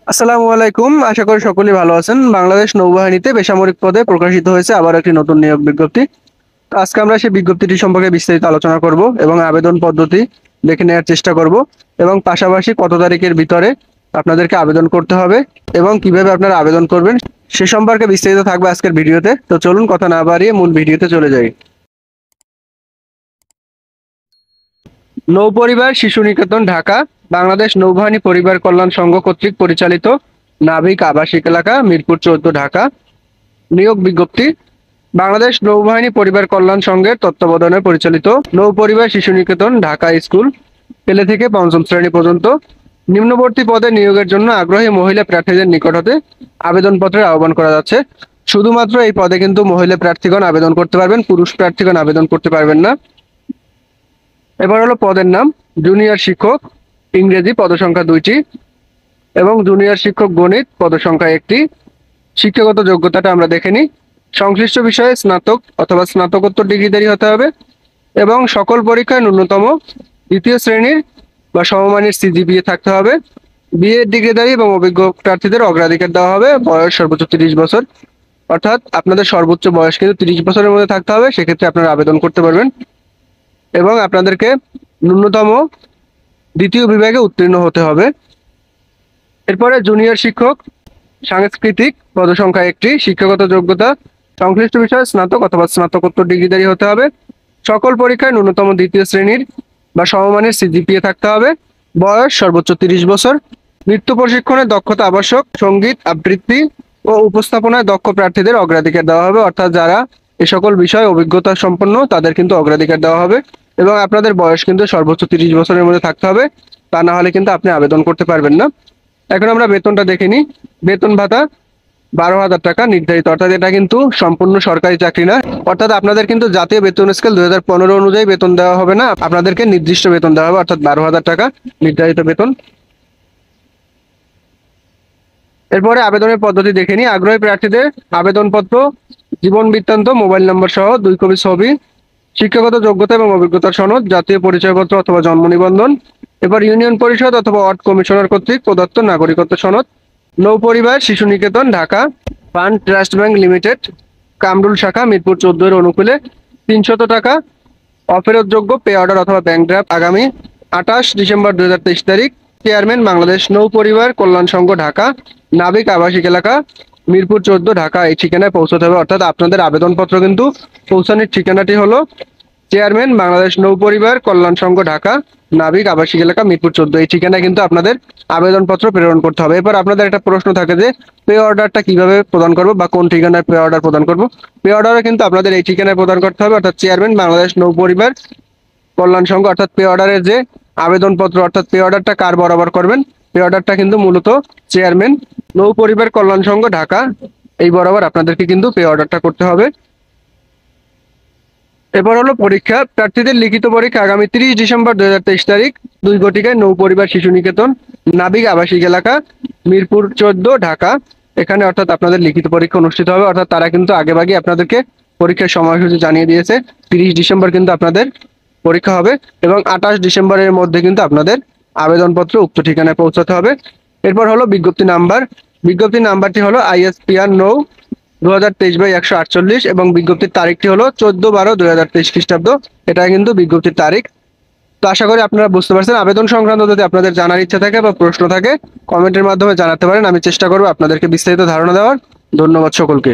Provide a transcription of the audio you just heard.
আসসালামু আলাইকুম, আশা করি সকলেই ভালো আছেন। বাংলাদেশ নৌবাহিনীতে বেসামরিক পদে প্রকাশিত হয়েছে আবার একটি নতুন নিয়োগ বিজ্ঞপ্তি। তো আজকে আমরা সেই বিজ্ঞপ্তিটি সম্পর্কে বিস্তারিত আলোচনা করব এবং আবেদন পদ্ধতি দেখে নেওয়ার চেষ্টা করব এবং পাশাপাশি কত তারিখের ভিতরে আপনাদেরকে আবেদন করতে হবে এবং কিভাবে আপনারা আবেদন করবেন সে সম্পর্কে বিস্তারিত থাকবে আজকের ভিডিওতে। তো চলুন কথা না বাড়িয়ে মূল ভিডিওতে চলে যাই। নৌ পরিবার শিশু নিকেতন, ঢাকা। বাংলাদেশ নৌবাহিনী পরিবার কল্যাণ সংঘ কর্তৃক পরিচালিত নাবিক আবাসিক এলাকা, মিরপুর 14, ঢাকা। নিয়োগ বিজ্ঞপ্তি। বাংলাদেশ নৌবাহিনী পরিবার কল্যাণ সংঘের তত্ত্বাবধানে পরিচালিত নৌ পরিবার শিশু নিকেতন, ঢাকা স্কুল, পেলে থেকে পঞ্চম শ্রেণী পর্যন্ত নিম্নবর্তী পদে নিয়োগের জন্য আগ্রহী মহিলা প্রার্থীদের নিকট হতে আবেদনপত্রের আহ্বান করা যাচ্ছে। শুধুমাত্র এই পদে কিন্তু মহিলা প্রার্থীগণ আবেদন করতে পারবেন, পুরুষ প্রার্থীগণ আবেদন করতে পারবেন না। এবার হলো পদের নাম। জুনিয়র শিক্ষক ইংরেজি পদসংখ্যা 2টি এবং জুনিয়র শিক্ষক গণিত পদসংখ্যা 1টি। শিক্ষাগত যোগ্যতাটা আমরা দেখে নিই। সংশ্লিষ্ট বিষয়ে স্নাতক অথবা স্নাতকোত্তর ডিগ্রিধারী হতে হবে এবং সকল পরীক্ষায় ন্যূনতম দ্বিতীয় শ্রেণীর বা সমমানের সিজিপিএ থাকতে হবে। বিএড ডিগ্রিধারী এবং অভিজ্ঞ প্রার্থীদের অগ্রাধিকার দেওয়া হবে। বয়স সর্বোচ্চ 30 বছর, অর্থাৎ আপনাদের সর্বোচ্চ বয়স কিন্তু 30 বছরের মধ্যে থাকতে হবে, সেক্ষেত্রে আপনারা আবেদন করতে পারবেন। এবং আপনাদেরকে ন্যূনতম দ্বিতীয় বিভাগে উত্তীর্ণ হতে হবে। এরপরে জুনিয়র শিক্ষক সাংস্কৃতিক পদসংখ্যা 1টি। শিক্ষাগত যোগ্যতা সংশ্লিষ্ট বিষয়ে স্নাতক অথবা স্নাতকোত্তর ডিগ্রিধারী হতে হবে। সকল পরীক্ষায় ন্যূনতম দ্বিতীয় শ্রেণীর বা সমমানের সিজিপিএ থাকতে হবে। বয়স সর্বোচ্চ 30 বছর। নৃত্য প্রশিক্ষণে দক্ষতা আবশ্যক। সঙ্গীত, আবৃত্তি ও উপস্থাপনায় দক্ষ প্রার্থীদের অগ্রাধিকার দেওয়া হবে, অর্থাৎ যারা এ সকল বিষয়ে অভিজ্ঞতা সম্পন্ন তাদের কিন্তু অগ্রাধিকার দেওয়া হবে। এবং আপনাদের বয়স কিন্তু সর্বোচ্চ 30 বছরের মধ্যে থাকতে হবে, তা না হলে কিন্তু আপনি আবেদন করতে পারবেন না। এখন আমরা বেতনটা দেখে নিই। বেতন ভাতা 12,000 টাকা নির্ধারিত, অর্থাৎ এটা কিন্তু সম্পূর্ণ সরকারি চাকরি না, অর্থাৎ আপনাদের কিন্তু জাতীয় বেতন স্কেল 2015 অনুযায়ী বেতন দেওয়া হবে না, আপনাদেরকে নির্দিষ্ট বেতন দেওয়া হবে, অর্থাৎ 12,000 টাকা নির্ধারিত বেতন। এরপরে আবেদনের পদ্ধতি দেখে নিই। আগ্রহী প্রার্থীদের আবেদনপত্র, জীবন বৃত্তান্ত, মোবাইল নম্বর সহ 2 কপি ছবি, শিক্ষাগত যোগ্যতা এবং অভিজ্ঞতার সনদ, জাতীয় পরিচয়পত্র অথবা জন্ম নিবন্ধন। এবার ইউনিয়ন পরিষদ অথবা ওয়ার্ড কমিশনার কর্তৃক প্রদত্ত নাগরিকত্ব সনদ। নৌ পরিবার শিশু নিকেতন, Dhaka, fund trust bank limited, Kamrul শাখা, মিরপুর 14 এর অনুকূলে 300 টাকা অফেরতযোগ্য পে অর্ডার অথবা ব্যাংক ড্রাফট আগামী 28 ডিসেম্বর 2023 তারিখ। চেয়ারম্যান বাংলাদেশ নৌ পরিবার কল্যাণ সংঘ, ঢাকা, নাবিক আবাসিক এলাকা, মিরপুর 14, ঢাকা, এই ঠিকানায় পৌঁছতে হবে। অর্থাৎ আপনাদের আবেদনপত্র কিন্তু পৌঁছানোর ঠিকানাটি হলো চেয়ারম্যান বাংলাদেশ নৌ পরিবার কল্যাণ সংঘ, ঢাকা, নাবিক আবাসিক এলাকা, মিরপুর 14, এই ঠিকানায় কিন্তু আপনাদের আবেদনপত্র প্রেরণ করতে হবে। এবার আপনাদের একটা প্রশ্ন থাকে যে পে অর্ডারটা কিভাবে প্রদান করব বা কোন ঠিকানায় পে অর্ডার প্রদান করব। পে অর্ডারও কিন্তু আপনাদের এই ঠিকানায় প্রদান করতে হবে, অর্থাৎ চেয়ারম্যান বাংলাদেশ নৌ পরিবার কল্যাণ সংঘ। অর্থাৎ পে অর্ডারের যে আবেদনপত্র, অর্থাৎ পে অর্ডারটা কার বরাবর করবেন, পে অর্ডারটা কিন্তু মূলত চেয়ারম্যান নৌ পরিবার কল্যাণ সংঘ, ঢাকা, এই বরাবর আপনাদেরকে কিন্তু পে অর্ডারটা করতে হবে। এবার হলো পরীক্ষা। প্রার্থীদের লিখিত পরীক্ষা আগামী 30 ডিসেম্বর 2023 তারিখ 2 ঘটিকায় নৌ পরিবার শিশু নিকেতন, নাবিক আবাসিক এলাকা, মিরপুর 14, ঢাকা, এখানে অর্থাৎ আপনাদের লিখিত পরীক্ষা অনুষ্ঠিত হবে। অর্থাৎ তারা কিন্তু আগেভাগে আপনাদেরকে পরীক্ষার সময়সূচি জানিয়ে দিয়েছে। 30 ডিসেম্বর কিন্তু আপনাদের পরীক্ষা হবে এবং 28 ডিসেম্বরের মধ্যে কিন্তু আপনাদের আবেদনপত্র উক্ত ঠিকানায় পৌঁছাতে হবে। এরপর হলো বিজ্ঞপ্তি নাম্বার। বিজ্ঞপ্তি নাম্বারটি হলো ISPR 2023/148 এবং বিজ্ঞপ্তির তারিখটি হলো 14/12/2023 খ্রিস্টাব্দ। এটা কিন্তু বিজ্ঞপ্তির তারিখ। তো আশা করি আপনারা বুঝতে পারছেন। আবেদন সংক্রান্ত যদি আপনাদের জানার ইচ্ছা থাকে বা প্রশ্ন থাকে কমেন্টের মাধ্যমে জানাতে পারেন, আমি চেষ্টা করব আপনাদেরকে বিস্তারিত ধারণা দেওয়ার। ধন্যবাদ সকলকে।